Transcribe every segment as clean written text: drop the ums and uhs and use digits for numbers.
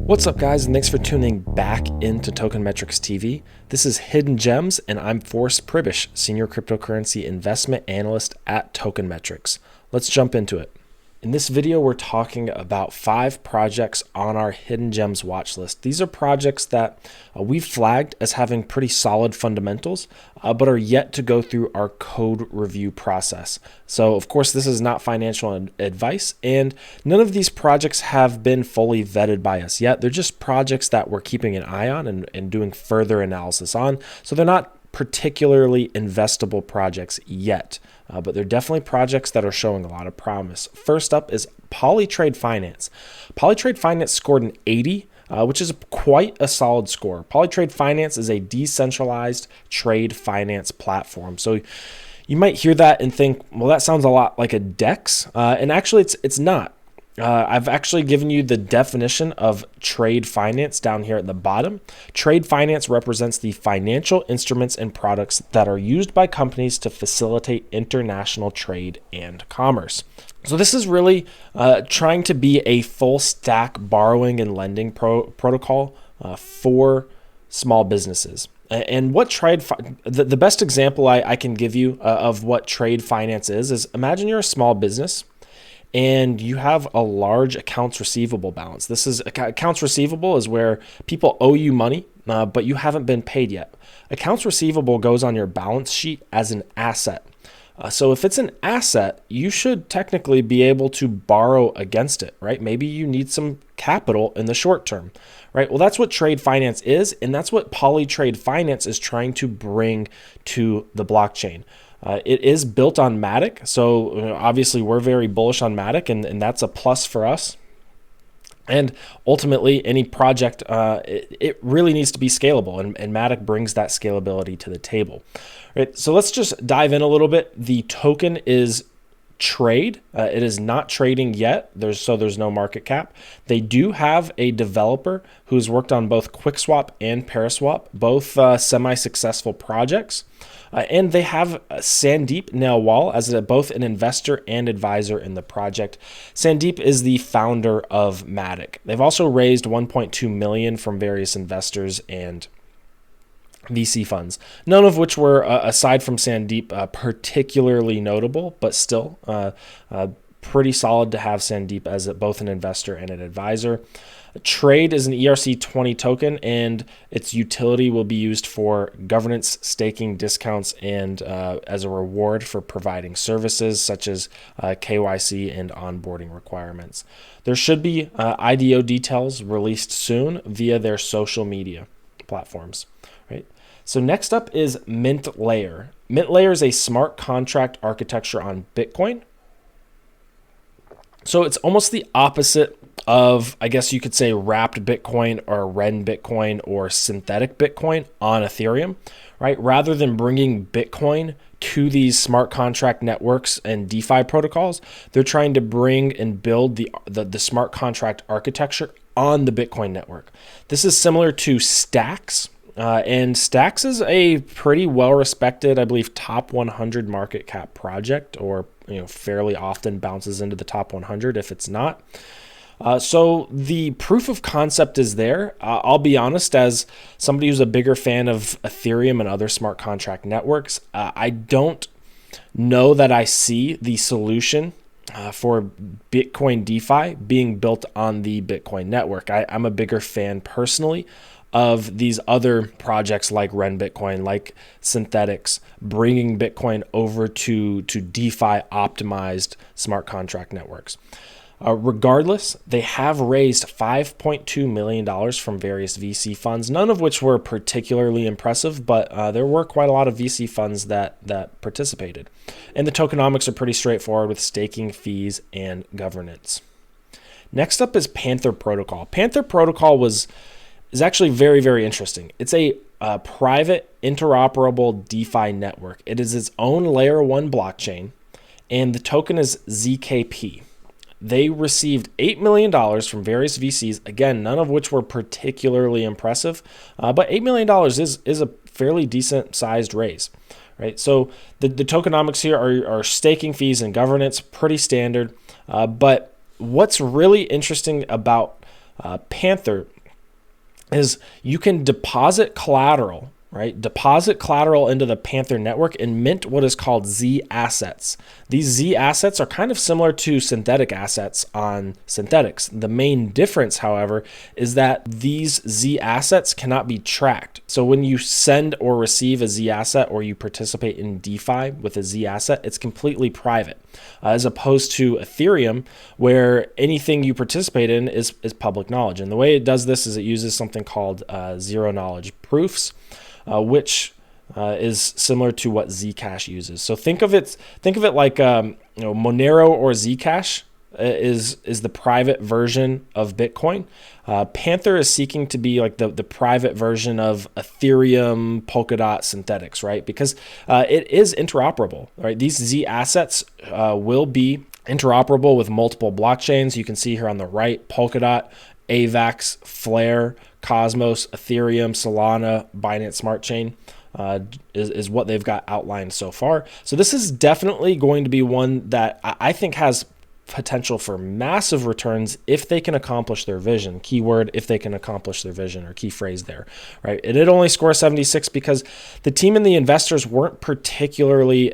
What's up, guys, and thanks for tuning back into Token Metrics TV. This is Hidden Gems, and I'm Forrest Pribish, Senior Cryptocurrency Investment Analyst at Token Metrics. Let's jump into it. In this video, we're talking about 5 projects on our Hidden Gems watch list. These are projects that we've flagged as having pretty solid fundamentals, but are yet to go through our code review process. So, of course, this is not financial advice, and none of these projects have been fully vetted by us yet. They're just projects that we're keeping an eye on and doing further analysis on. So they're not particularly investable projects yet, but they're definitely projects that are showing a lot of promise. First up is Polytrade Finance. Polytrade Finance scored an 80, which is quite a solid score. Polytrade Finance is a decentralized trade finance platform. So you might hear that and think, well, that sounds a lot like a DEX, and actually it's not. I've actually given you the definition of trade finance down here at the bottom. Trade finance represents the financial instruments and products that are used by companies to facilitate international trade and commerce. So this is really trying to be a full stack borrowing and lending protocol for small businesses. And what the best example I can give you of what trade finance is imagine you're a small business and you have a large accounts receivable balance. This is accounts receivable is where people owe you money, but you haven't been paid yet. Accounts receivable goes on your balance sheet as an asset. So if it's an asset, you should technically be able to borrow against it, right? Maybe you need some capital in the short term, right? Well, that's what trade finance is, and that's what Polytrade Finance is trying to bring to the blockchain. It is built on Matic, so obviously we're very bullish on Matic, and that's a plus for us. And ultimately, any project, it really needs to be scalable, and Matic brings that scalability to the table. Right, so let's just dive in a little bit. The token is trade. It is not trading yet. There's no market cap. They do have a developer who's worked on both QuickSwap and Paraswap, both semi-successful projects. And they have Sandeep Nailwal as both an investor and advisor in the project. Sandeep is the founder of Matic. They've also raised $1.2 million from various investors and VC funds, none of which were, aside from Sandeep, particularly notable, but still pretty solid to have Sandeep as both an investor and an advisor. Trade is an ERC20 token, and its utility will be used for governance, staking, discounts, and as a reward for providing services such as KYC and onboarding requirements. There should be IDO details released soon via their social media platforms. Right. So next up is Mintlayer. Mintlayer is a smart contract architecture on Bitcoin. So it's almost the opposite of, I guess you could say, wrapped Bitcoin or Ren Bitcoin or synthetic Bitcoin on Ethereum, right? Rather than bringing Bitcoin to these smart contract networks and DeFi protocols, they're trying to bring and build the smart contract architecture on the Bitcoin network. This is similar to Stacks. And Stacks is a pretty well-respected, I believe, top 100 market cap project, or fairly often bounces into the top 100 if it's not. So the proof of concept is there. I'll be honest, as somebody who's a bigger fan of Ethereum and other smart contract networks, I don't know that I see the solution for Bitcoin DeFi being built on the Bitcoin network. I'm a bigger fan personally of these other projects like Ren Bitcoin, like Synthetics, bringing Bitcoin over to DeFi optimized smart contract networks. Regardless, they have raised $5.2 million from various VC funds, none of which were particularly impressive, but there were quite a lot of VC funds that participated. And the tokenomics are pretty straightforward with staking, fees, and governance. Next up is Panther Protocol. Panther Protocol is actually very, very interesting. It's a private interoperable DeFi network. It is its own layer 1 blockchain, and the token is ZKP. They received $8 million from various VCs, again, none of which were particularly impressive, but $8 million is a fairly decent sized raise, right? So the tokenomics here are staking fees and governance, pretty standard, but what's really interesting about Panther is you can deposit collateral, right? Deposit collateral into the Panther network and mint what is called Z assets. These Z assets are kind of similar to synthetic assets on synthetics. The main difference, however, is that these Z assets cannot be tracked. So when you send or receive a Z asset or you participate in DeFi with a Z asset, it's completely private, as opposed to Ethereum, where anything you participate in is public knowledge. And the way it does this is it uses something called zero knowledge proofs, which is similar to what Zcash uses. So think of it like Monero or Zcash is the private version of Bitcoin. Panther is seeking to be like the private version of Ethereum, Polkadot, Synthetics, right? Because it is interoperable, right? These Z assets will be interoperable with multiple blockchains. You can see here on the right, Polkadot, AVAX, Flare, Cosmos, Ethereum, Solana, Binance Smart Chain is what they've got outlined so far. So this is definitely going to be one that I think has potential for massive returns if they can accomplish their vision. Keyword, if they can accomplish their vision, or key phrase there, right? It did only score 76 because the team and the investors weren't particularly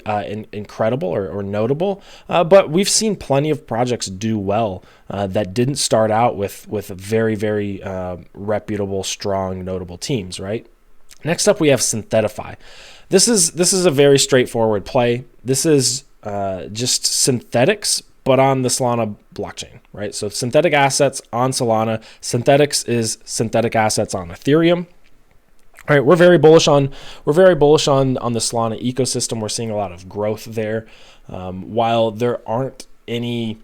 incredible or notable, but we've seen plenty of projects do well that didn't start out with very, very reputable, strong, notable teams, right? Next up, we have Synthetify. This is a very straightforward play. This is just synthetics, but on the Solana blockchain, right? So synthetic assets on Solana. Synthetics is synthetic assets on Ethereum. All right, we're very bullish on the Solana ecosystem. We're seeing a lot of growth there. While there aren't any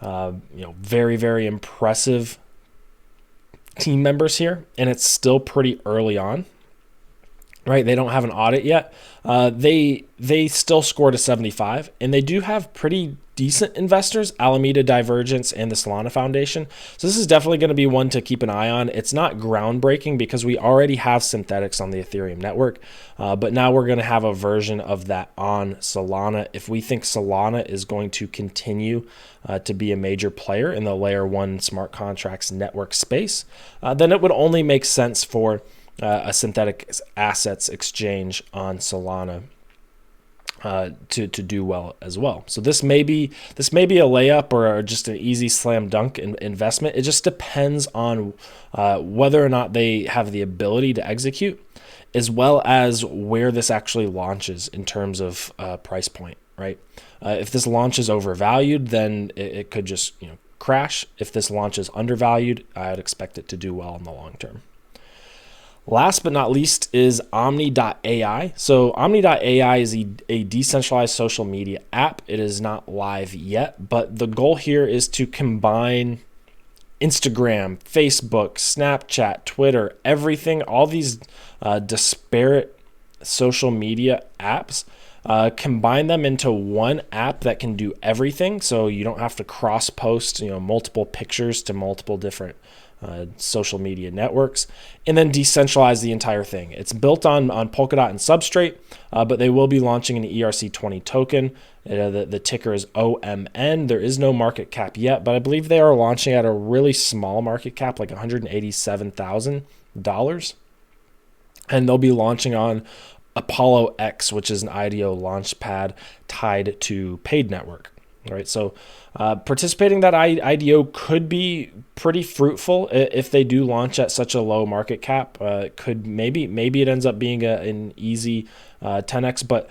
very, very impressive team members here, and it's still pretty early on, right? They don't have an audit yet. They still scored a 75, and they do have pretty decent investors, Alameda Divergence and the Solana Foundation. So this is definitely going to be one to keep an eye on. It's not groundbreaking because we already have synthetics on the Ethereum network, but now we're going to have a version of that on Solana. If we think Solana is going to continue to be a major player in the layer 1 smart contracts network space, then it would only make sense for a synthetic assets exchange on Solana to do well as well. So this may be a layup or just an easy slam dunk investment. It just depends on whether or not they have the ability to execute, as well as where this actually launches in terms of price point, right? If this launch is overvalued, then it could just crash. If this launch is undervalued, I'd expect it to do well in the long term. Last but not least is Omni.ai. So Omni.ai is a decentralized social media app. It is not live yet, but the goal here is to combine Instagram, Facebook, Snapchat, Twitter, everything, all these disparate social media apps, combine them into one app that can do everything. So you don't have to cross post, multiple pictures to multiple different social media networks, and then decentralize the entire thing. It's built on Polkadot and Substrate, but they will be launching an ERC20 token. The ticker is OMN. There is no market cap yet, but I believe they are launching at a really small market cap, like $187,000. And they'll be launching on Apollo X, which is an IDO launch pad tied to Paid Network. All right, so participating in that IDO could be pretty fruitful if they do launch at such a low market cap. Could maybe it ends up being an easy 10x, but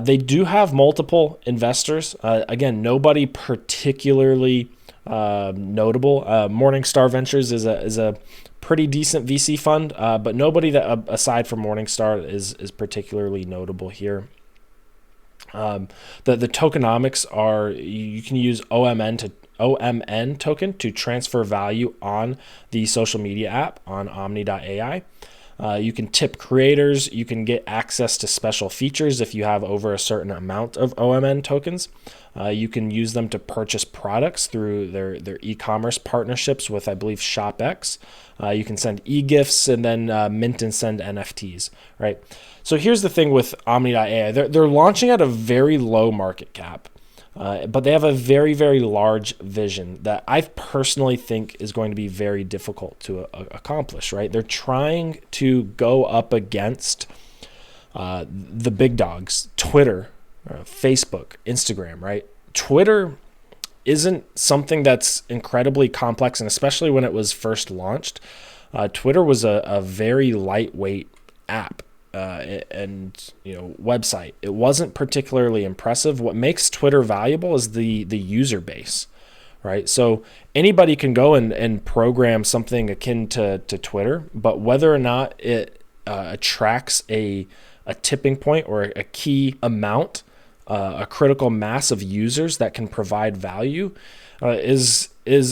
they do have multiple investors. Again, nobody particularly notable. Morningstar Ventures is a pretty decent VC fund, but nobody that aside from Morningstar is particularly notable here. The tokenomics are, you can use OMN token to transfer value on the social media app on Omni.ai. You can tip creators. You can get access to special features if you have over a certain amount of OMN tokens. You can use them to purchase products through their e-commerce partnerships with, I believe, ShopX. You can send e-gifts and then mint and send NFTs, right? So here's the thing with Omni.ai. They're launching at a very low market cap. But they have a very, very large vision that I personally think is going to be very difficult to accomplish, right? They're trying to go up against the big dogs, Twitter, Facebook, Instagram, right? Twitter isn't something that's incredibly complex, and especially when it was first launched, Twitter was a very lightweight app and website. It wasn't particularly impressive. What makes Twitter valuable is the user base, right? So anybody can go and program something akin to Twitter, but whether or not it attracts a tipping point or a key amount, a critical mass of users that can provide value is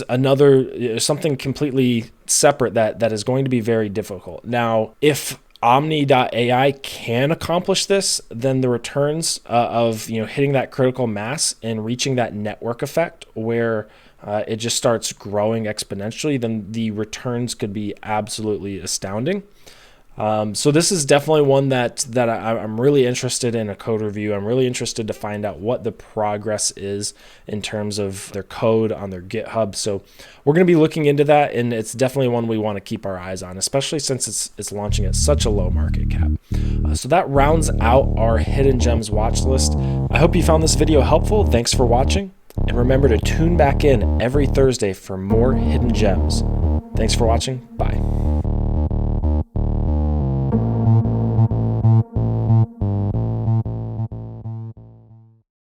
another something completely separate that is going to be very difficult. Now, if Omni.ai can accomplish this, then the returns of hitting that critical mass and reaching that network effect where it just starts growing exponentially, then the returns could be absolutely astounding. So this is definitely one that I'm really interested in a code review. I'm really interested to find out what the progress is in terms of their code on their GitHub. So we're going to be looking into that, and it's definitely one we want to keep our eyes on, especially since it's launching at such a low market cap. So that rounds out our Hidden Gems watch list. I hope you found this video helpful. Thanks for watching, and remember to tune back in every Thursday for more Hidden Gems. Thanks for watching. Bye.